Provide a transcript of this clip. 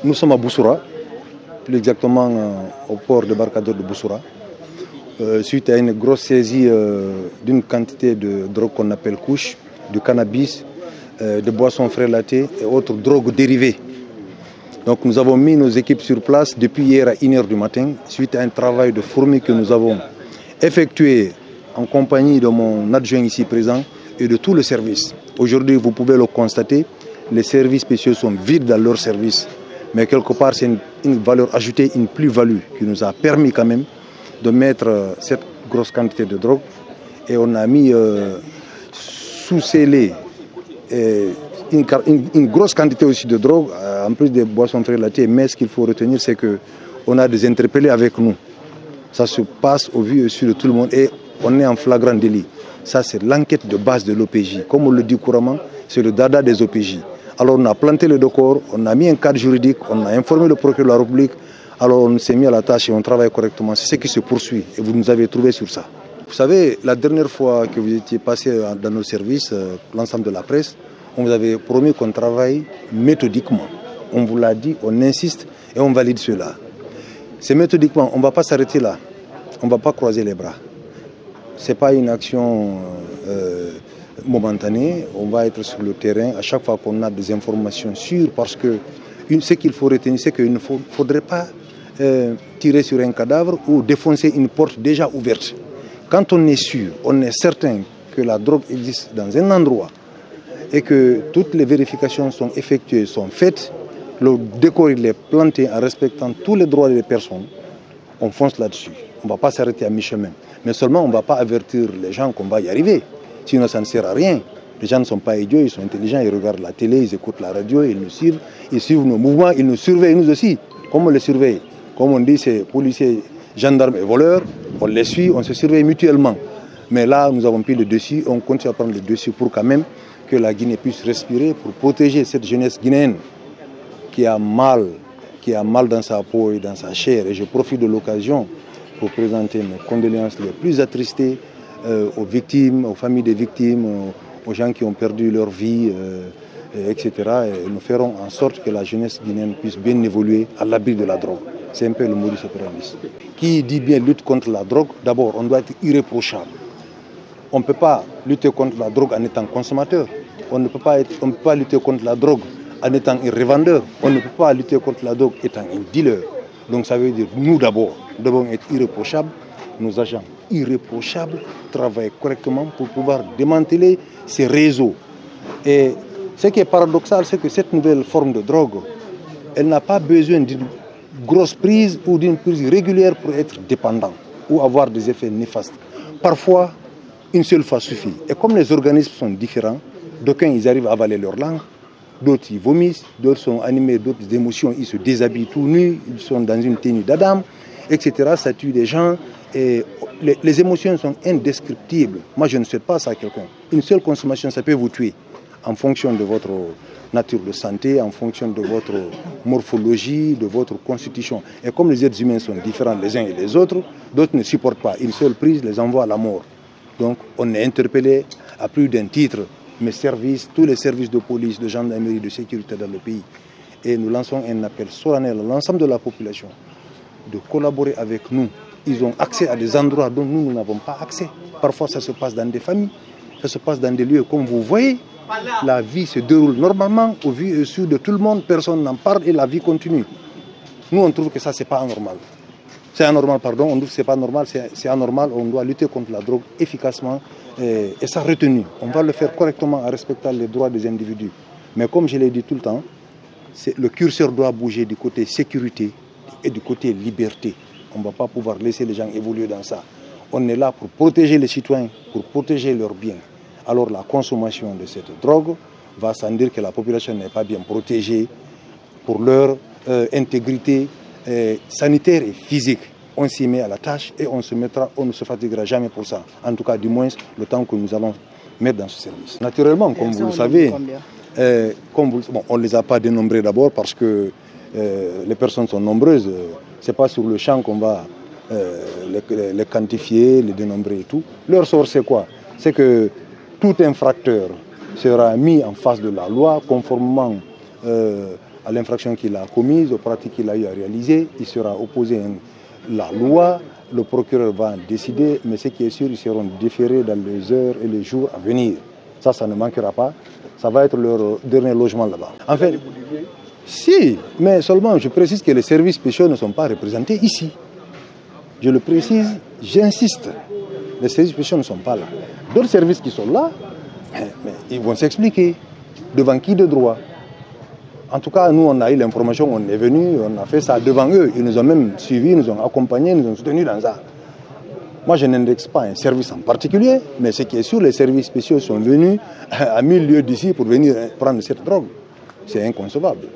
Nous sommes à Boussoura, plus exactement au port débarcadère de Boussoura, suite à une grosse saisie d'une quantité de drogue qu'on appelle couche, de cannabis, de boissons frélatées et autres drogues dérivées. Donc nous avons mis nos équipes sur place depuis hier à 1h du matin, suite à un travail de fourmi que nous avons effectué en compagnie de mon adjoint ici présent et de tout le service. Aujourd'hui, vous pouvez le constater, les services spéciaux sont vides dans leur service. Mais quelque part, c'est une valeur ajoutée, une plus-value qui nous a permis quand même de mettre cette grosse quantité de drogue. Et on a mis sous scellé une grosse quantité aussi de drogue, en plus des boissons frélatées. Mais ce qu'il faut retenir, c'est qu'on a des interpellés avec nous. Ça se passe au vu et sur de tout le monde et on est en flagrant délit. Ça, c'est l'enquête de base de l'OPJ. Comme on le dit couramment, c'est le dada des OPJ. Alors on a planté le décor, on a mis un cadre juridique, on a informé le procureur de la République. Alors on s'est mis à la tâche et on travaille correctement. C'est ce qui se poursuit et vous nous avez trouvé sur ça. Vous savez, la dernière fois que vous étiez passé dans nos services, l'ensemble de la presse, on vous avait promis qu'on travaille méthodiquement. On vous l'a dit, on insiste et on valide cela. C'est méthodiquement, on ne va pas s'arrêter là. On ne va pas croiser les bras. Ce n'est pas une action momentanée. On va être sur le terrain à chaque fois qu'on a des informations sûres parce que ce qu'il faut retenir, c'est qu'il ne faudrait pas tirer sur un cadavre ou défoncer une porte déjà ouverte. Quand on est sûr, on est certain que la drogue existe dans un endroit et que toutes les vérifications sont effectuées, sont faites, le décor il est planté en respectant tous les droits des personnes, on fonce là-dessus. On ne va pas s'arrêter à mi-chemin. Mais seulement on ne va pas avertir les gens qu'on va y arriver. Sinon ça ne sert à rien. Les gens ne sont pas idiots, ils sont intelligents, ils regardent la télé, ils écoutent la radio, ils nous suivent, ils suivent nos mouvements, ils nous surveillent nous aussi. Comme on les surveille. Comme on dit, c'est policiers, gendarmes et voleurs, on les suit, on se surveille mutuellement. Mais là, nous avons pris le dessus, on continue à prendre le dessus pour quand même que la Guinée puisse respirer, pour protéger cette jeunesse guinéenne qui a mal dans sa peau et dans sa chair. Et je profite de l'occasion pour présenter mes condoléances les plus attristées aux victimes, aux familles des victimes, aux gens qui ont perdu leur vie, etc. Et nous ferons en sorte que la jeunesse guinéenne puisse bien évoluer à l'abri de la drogue. C'est un peu le modus operandi. Qui dit bien lutte contre la drogue, d'abord on doit être irréprochable. On ne peut pas lutter contre la drogue en étant consommateur. On ne peut pas lutter contre la drogue en étant un revendeur. On ne peut pas lutter contre la drogue étant un dealer. Donc ça veut dire nous d'abord devons être irréprochables, nos agents irréprochables, travailler correctement pour pouvoir démanteler ces réseaux. Et ce qui est paradoxal, c'est que cette nouvelle forme de drogue, elle n'a pas besoin d'une grosse prise ou d'une prise régulière pour être dépendant ou avoir des effets néfastes. Parfois, une seule fois suffit. Et comme les organismes sont différents, d'aucuns ils arrivent à avaler leur langue, d'autres ils vomissent, d'autres sont animés d'autres émotions, ils se déshabillent tout nus, ils sont dans une tenue d'Adam, etc. Ça tue des gens et les émotions sont indescriptibles. Moi je ne souhaite pas ça à quelqu'un. Une seule consommation, ça peut vous tuer en fonction de votre nature de santé, en fonction de votre morphologie, de votre constitution. Et comme les êtres humains sont différents les uns et les autres, d'autres ne supportent pas. Une seule prise les envoie à la mort. Donc on est interpellé à plus d'un titre, mes services, tous les services de police, de gendarmerie, de sécurité dans le pays. Et nous lançons un appel solennel à l'ensemble de la population de collaborer avec nous. Ils ont accès à des endroits dont nous n'avons pas accès. Parfois ça se passe dans des familles, ça se passe dans des lieux comme vous voyez. La vie se déroule normalement au vu et su de tout le monde, personne n'en parle et la vie continue. Nous on trouve que ça c'est pas anormal. C'est anormal, pardon, on trouve que c'est pas normal, c'est anormal, on doit lutter contre la drogue efficacement et ça retenu. On va le faire correctement en respectant les droits des individus. Mais comme je l'ai dit tout le temps, le curseur doit bouger du côté sécurité et du côté liberté. On ne va pas pouvoir laisser les gens évoluer dans ça. On est là pour protéger les citoyens, pour protéger leurs biens. Alors la consommation de cette drogue va sans dire que la population n'est pas bien protégée pour leur intégrité sanitaire et physique. On s'y met à la tâche et on ne se fatiguera jamais pour ça. En tout cas, du moins, le temps que nous allons mettre dans ce service. Naturellement, comme vous le savez, on ne les a pas dénombrés d'abord parce que les personnes sont nombreuses. Ce n'est pas sur le champ qu'on va les quantifier, les dénombrer et tout. Leur sort, c'est quoi? C'est que tout infracteur sera mis en face de la loi conformément à l'infraction qu'il a commise, aux pratiques qu'il a eu à réaliser. Il sera opposé à la loi. Le procureur va en décider, mais ce qui est sûr, ils seront déférés dans les heures et les jours à venir. Ça ne manquera pas. Ça va être leur dernier logement là-bas. En fait, si, mais seulement je précise que les services spéciaux ne sont pas représentés ici. Je le précise, j'insiste. Les services spéciaux ne sont pas là. D'autres services qui sont là, mais ils vont s'expliquer. Devant qui de droit? En tout cas, nous, on a eu l'information, on est venu, on a fait ça devant eux. Ils nous ont même suivis, nous ont accompagnés, nous ont soutenus dans ça. Moi, je n'indexe pas un service en particulier, mais ce qui est sûr, les services spéciaux sont venus à 1000 lieues d'ici pour venir prendre cette drogue. C'est inconcevable.